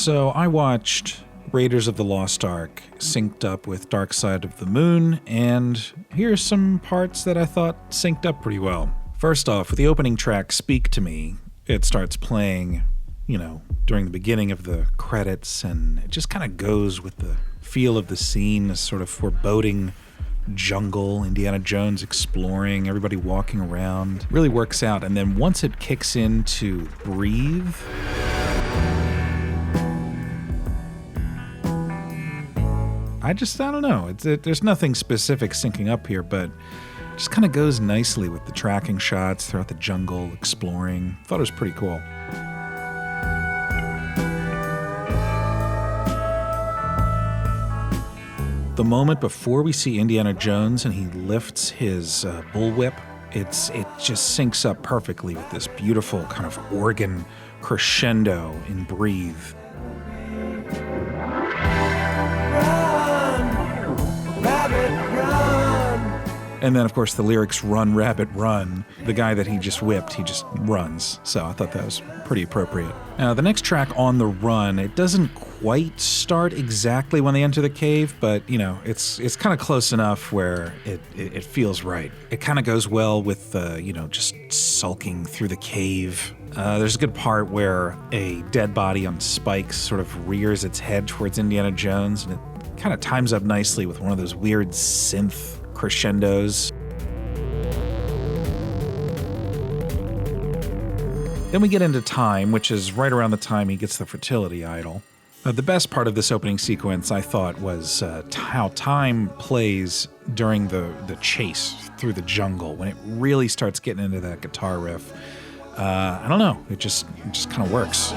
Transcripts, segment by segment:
So I watched Raiders of the Lost Ark synced up with Dark Side of the Moon, and here's some parts that I thought synced up pretty well. First off, with the opening track, Speak to Me, it starts playing, during the beginning of the credits, and it just kind of goes with the feel of the scene, this sort of foreboding jungle, Indiana Jones exploring, everybody walking around. Really works out, and then once it kicks into Breathe, I don't know. There's nothing specific syncing up here, but it just kind of goes nicely with the tracking shots throughout the jungle, exploring. Thought it was pretty cool. The moment before we see Indiana Jones and he lifts his bullwhip, it just syncs up perfectly with this beautiful kind of organ crescendo in Breathe. And then, of course, the lyrics, "Run, Rabbit, run." The guy that he just whipped, he just runs. So I thought that was pretty appropriate. Now, the next track, "On the Run," it doesn't quite start exactly when they enter the cave, but, it's kind of close enough where it feels right. It kind of goes well with, just sulking through the cave. There's a good part where a dead body on spikes sort of rears its head towards Indiana Jones, and it kind of times up nicely with one of those weird synth crescendos. Then we get into Time, which is right around the time he gets the fertility idol. The best part of this opening sequence, I thought, was how Time plays during the chase through the jungle, when it really starts getting into that guitar riff. I don't know, it just kind of works.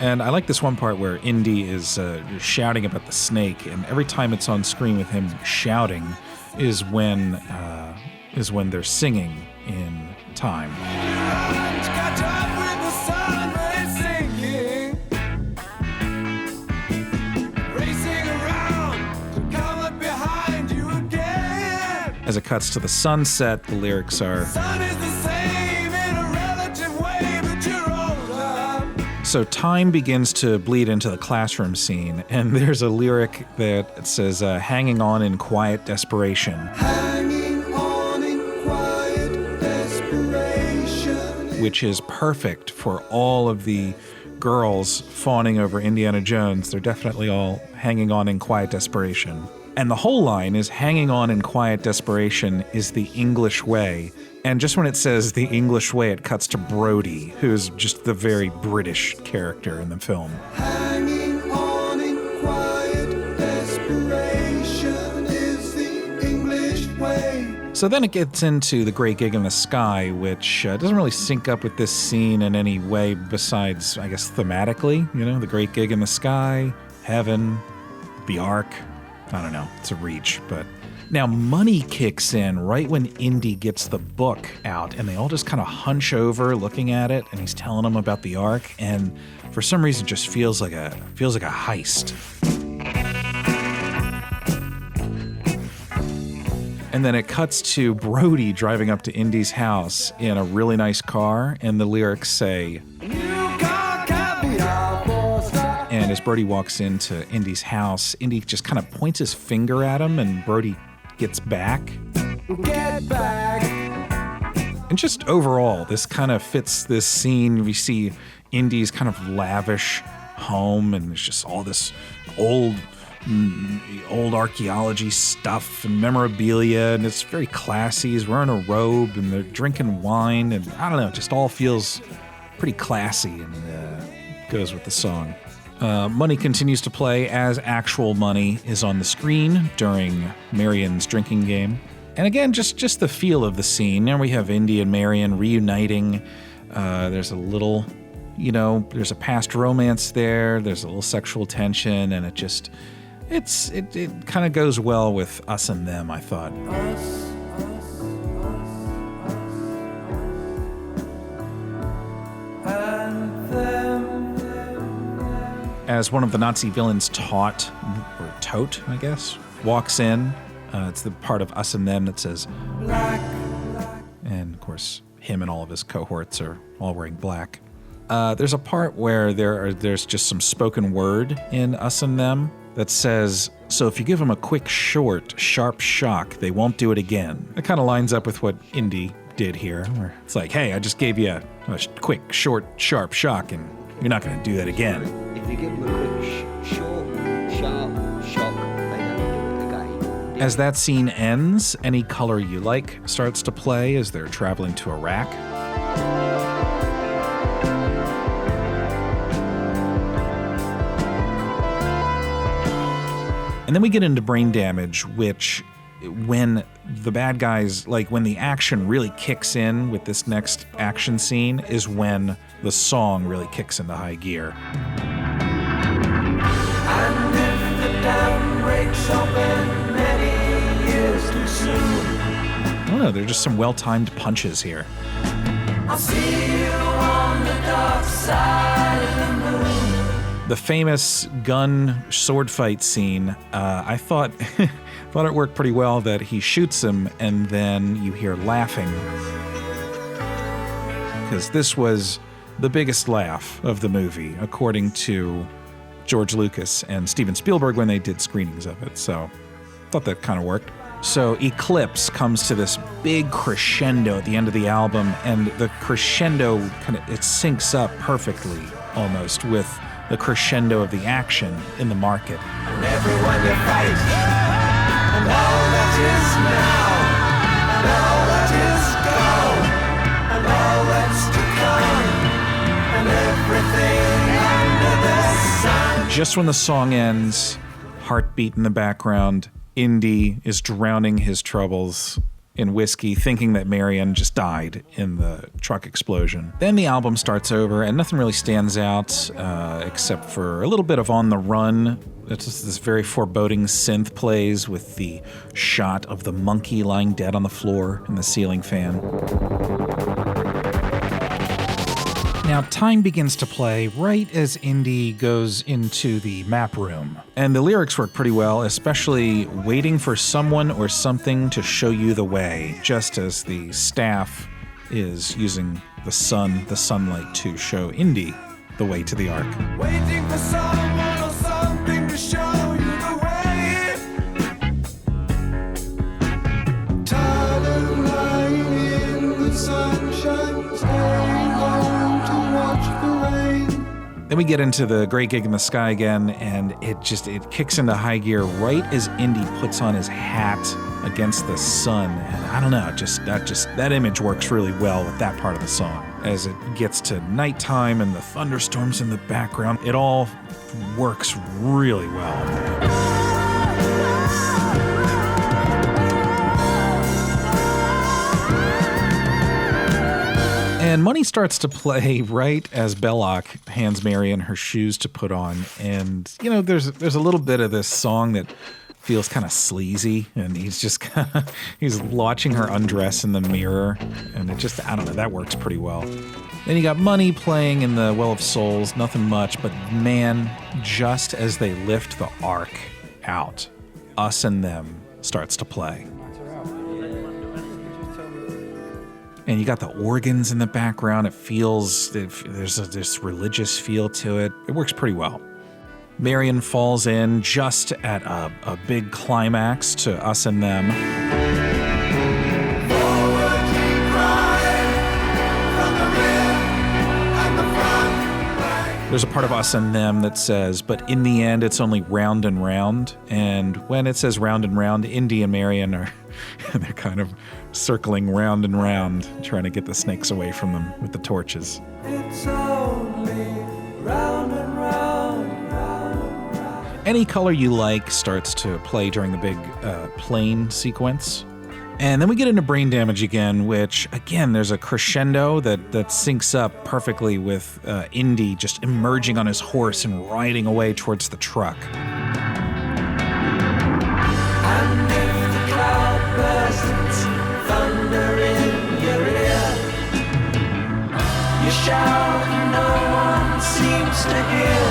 And I like this one part where Indy is shouting about the snake, and every time it's on screen with him shouting is when they're singing in Time. As it cuts to the sunset, the lyrics are, so Time begins to bleed into the classroom scene, and there's a lyric that says, hanging on in quiet desperation. Hanging on in quiet desperation. Which is perfect for all of the girls fawning over Indiana Jones. They're definitely all hanging on in quiet desperation. And the whole line is, hanging on in quiet desperation is the English way. And just when it says the English way, it cuts to Brody, who's just the very British character in the film. Hanging on in quiet desperation is the English way. So then it gets into The Great Gig in the Sky, which doesn't really sync up with this scene in any way besides, I guess, thematically. The Great Gig in the Sky, heaven, the Ark. I don't know, it's a reach, but... Now, Money kicks in right when Indy gets the book out, and they all just kind of hunch over looking at it, and he's telling them about the Ark, and for some reason it just feels like a heist. And then it cuts to Brody driving up to Indy's house in a really nice car, and the lyrics say, and as Brody walks into Indy's house, Indy just kind of points his finger at him, and Brody gets back. Get back. And just overall, this kind of fits this scene. We see Indy's kind of lavish home, and there's just all this old archaeology stuff and memorabilia, and it's very classy. He's wearing a robe, and they're drinking wine, and I don't know, it just all feels pretty classy, and goes with the song. Money continues to play as actual Money is on the screen during Marion's drinking game. And again, just the feel of the scene. Now we have Indy and Marion reuniting. There's a little, there's a past romance there. There's a little sexual tension, and it kind of goes well with us and them, I thought. As one of the Nazi villains Tote, I guess, walks in. It's the part of Us and Them that says black. And of course, him and all of his cohorts are all wearing black. There's a part where there's just some spoken word in Us and Them that says, so if you give them a quick, short, sharp shock, they won't do it again. It kind of lines up with what Indy did here, where it's like, hey, I just gave you a quick, short, sharp shock, and you're not going to do that again. If you give them a quick, short, sharp shock, they don't do it again. As that scene ends, Any Color You Like starts to play as they're traveling to Iraq. And then we get into Brain Damage, which when the bad guys, like when the action really kicks in with this next action scene, is when the song really kicks into high gear. And if the dam breaks open many years too soon, I don't know, they're just some well-timed punches here. I'll see you on the dark side of the moon. The famous gun sword fight scene, I thought thought it worked pretty well that he shoots him and then you hear laughing. Because this was the biggest laugh of the movie, according to George Lucas and Steven Spielberg when they did screenings of it. So I thought that kind of worked. So Eclipse comes to this big crescendo at the end of the album, and the crescendo it syncs up perfectly almost with the crescendo of the action in the market. And everyone you fight, and all that is now, and all that is gone, and all that's to come, and everything under the sun. Just when the song ends, heartbeat in the background, Indy is drowning his troubles in whiskey, thinking that Marion just died in the truck explosion. Then the album starts over, and nothing really stands out except for a little bit of On the Run. It's just this very foreboding synth plays with the shot of the monkey lying dead on the floor and the ceiling fan. Now, time begins to play right as Indy goes into the map room. And the lyrics work pretty well, especially waiting for someone or something to show you the way, just as the staff is using the sunlight to show Indy the way to the Ark. Waiting for someone or something to show you the way. Tired of lying in the sunshine, staying home to watch the rain. Then we get into the Great Gig in the Sky again, and it kicks into high gear right as Indy puts on his hat against the sun. And I don't know, that image works really well with that part of the song. As it gets to nighttime and the thunderstorms in the background, it all works really well. And money starts to play right as Belloc hands Marion her shoes to put on. And, you know, there's a little bit of this song that feels kind of sleazy, and he's watching her undress in the mirror, and I don't know, that works pretty well. Then you got Money playing in the Well of Souls, nothing much, but man, just as they lift the Ark out, Us and Them starts to play. And you got the organs in the background. There's this religious feel to it. It works pretty well. Marion falls in just at a big climax to Us and Them. Forward keep crying from the rear and the front. There's a part of Us and Them that says, but in the end, it's only round and round. And when it says round and round, Indy and Marion they're kind of circling round and round, trying to get the snakes away from them with the torches. It's only round and round, round and round. Any Color You Like starts to play during the big plane sequence. And then we get into Brain Damage again, which, again, there's a crescendo that syncs up perfectly with Indy just emerging on his horse and riding away towards the truck. And if the cloud bursts, thunder in your ear, you shout, no one seems to hear.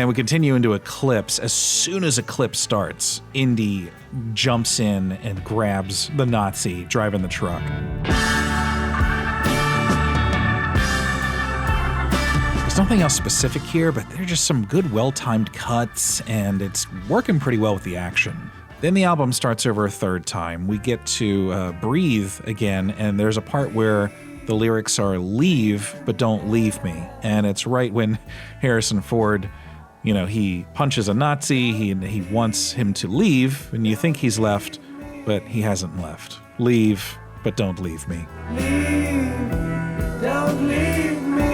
And we continue into Eclipse. As soon as Eclipse starts, Indy jumps in and grabs the Nazi driving the truck. There's nothing else specific here, but there are just some good, well-timed cuts, and it's working pretty well with the action. Then the album starts over a third time. We get to Breathe again, and there's a part where the lyrics are leave, but don't leave me. And it's right when Harrison Ford, he punches a Nazi, he wants him to leave, and you think he's left, but he hasn't left. Leave, but don't leave me. Leave, don't leave me.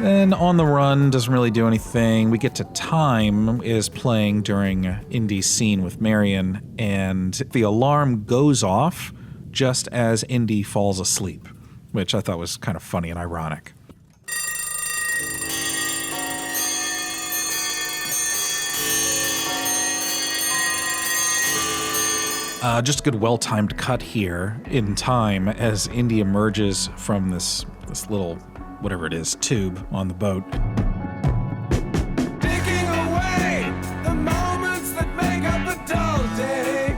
Then On the Run doesn't really do anything. We get to Time is playing during Indy's scene with Marion, and the alarm goes off just as Indy falls asleep, which I thought was kind of funny and ironic. Just a good, well-timed cut here in Time as Indy emerges from this little, whatever it is, tube on the boat. Taking away the moments that make up a dull day.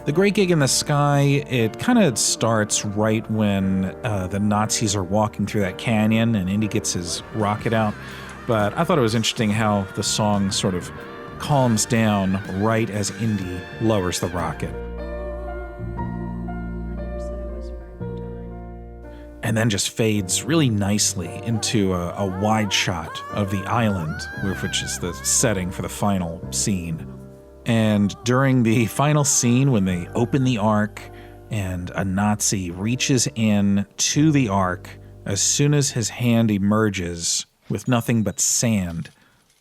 The Great Gig in the Sky, it kind of starts right when the Nazis are walking through that canyon and Indy gets his rocket out. But I thought it was interesting how the song sort of calms down right as Indy lowers the rocket. And then just fades really nicely into a wide shot of the island, which is the setting for the final scene. And during the final scene, when they open the Ark and a Nazi reaches in to the Ark, as soon as his hand emerges with nothing but sand,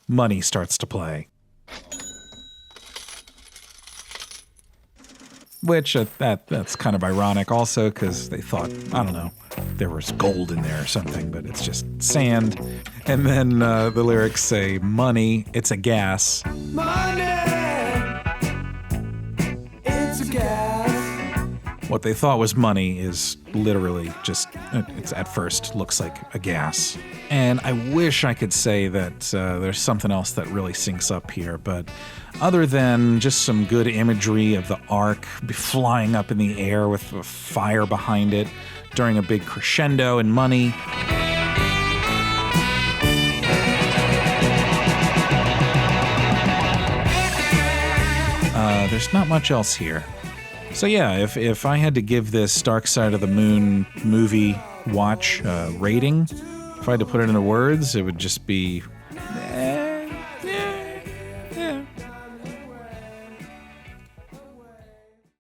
money starts to play. Which, that's kind of ironic also, because they thought, I don't know, there was gold in there or something, but it's just sand. And then the lyrics say, money, it's a gas. Money, it's a gas. What they thought was money is literally just, it's at first looks like a gas. And I wish I could say that there's something else that really syncs up here, but other than just some good imagery of the Ark flying up in the air with a fire behind it during a big crescendo and money. There's not much else here. So yeah, if I had to give this Dark Side of the Moon movie watch rating, if I had to put it into words, it would just be